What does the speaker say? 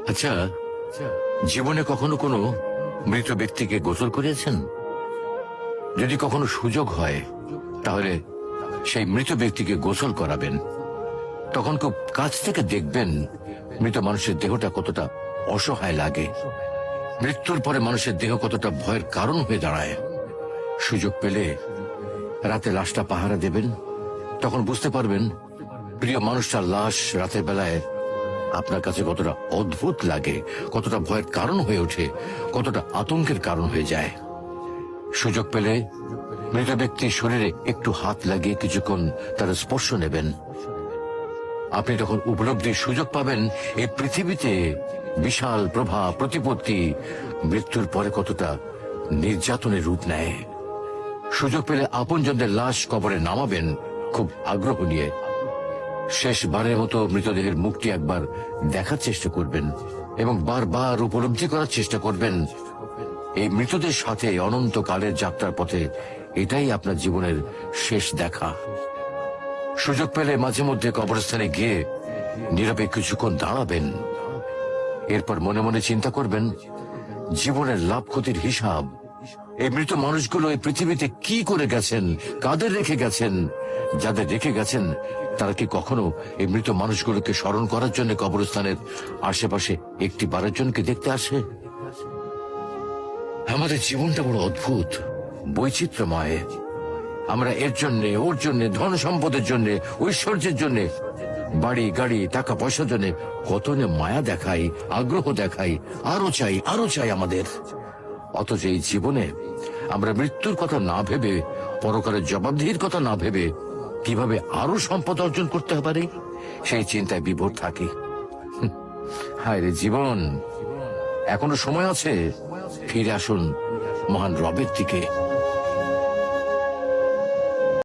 আচ্ছা, জীবনে কখনো কোনো মৃত ব্যক্তিকে গোসল করিয়েছেন? যদি কখনো সুযোগ হয় তাহলে সেই মৃত ব্যক্তিকে গোসল করাবেন। তখন খুব কাছ থেকে দেখবেন মৃত মানুষের দেহটা কতটা অসহায় লাগে, মৃত্যুর পরে মানুষের দেহ কতটা ভয়ের কারণ হয়ে দাঁড়ায়। সুযোগ পেলে রাতে লাশটা পাহারা দেবেন, তখন বুঝতে পারবেন প্রিয় মানুষটার লাশ রাতের বেলায় আপনার কাছে কতটা অদ্ভুত লাগে, কতটা ভয়ের কারণ হয়ে ওঠে, কতটা আতঙ্কের কারণ হয়ে যায়। সুযোগ পেলে মৃত ব্যক্তির শরীরে একটু হাত লাগিয়ে কিছুক্ষণ তার স্পর্শ নেবেন। আপনি তখন উপলব্ধির সুযোগ পাবেন এই পৃথিবীতে বিশাল প্রভাব প্রতিপত্তি মৃত্যুর পরে কতটা নির্যাতনের রূপ নেয়। সুযোগ পেলে আপনজনদের লাশ কবরে নামাবেন খুব আগ্রহ নিয়ে। শেষবারের মতো মৃতদেহের মুখটি একবার দেখার চেষ্টা করবেন এবং বারবার উপলব্ধি করার চেষ্টা করবেন এই মৃতদের সাথে অনন্তকালের যাত্রার পথে এটাই আপনার জীবনের শেষ দেখা। সুযোগ পেলে মাঝে মধ্যে কবরস্থানে গিয়ে নীরবে কিছুক্ষণ দাঁড়াবেন। এরপর মনে মনে চিন্তা করবেন জীবনের লাভ ক্ষতির হিসাব। এই মৃত মানুষগুলো এই পৃথিবীতে কি করে গেছেন, কাদের রেখে গেছেন, যাদের রেখে গেছেন তারা কি কখনো এই মৃত মানুষগুলোকে স্মরণ করার জন্য কবরস্থানের আশেপাশে একটি বারের জনকে দেখতে আসে? আমাদের জীবনটা বড় অদ্ভুত, বৈচিত্র্যময়। আমরা এর জন্যে ওর জন্যে, ধন সম্পদের জন্যে, ঐশ্বর্যের জন্যে, বাড়ি গাড়ি টাকা পয়সার জন্যে কত মায়া দেখাই, আগ্রহ দেখাই, আরো চাই আরো চাই আমাদের। অথচ এই জীবনে আমরা মৃত্যুর কথা না ভেবে, পরকালের জবাবদিহির কথা না ভেবে কিভাবে আরো সম্পদ অর্জন করতে পারি সেই চিন্তায় বিভোর থাকি। হায় রে জীবন, এখনো সময় আছে, ফিরে আসুন মহান রবের দিকে।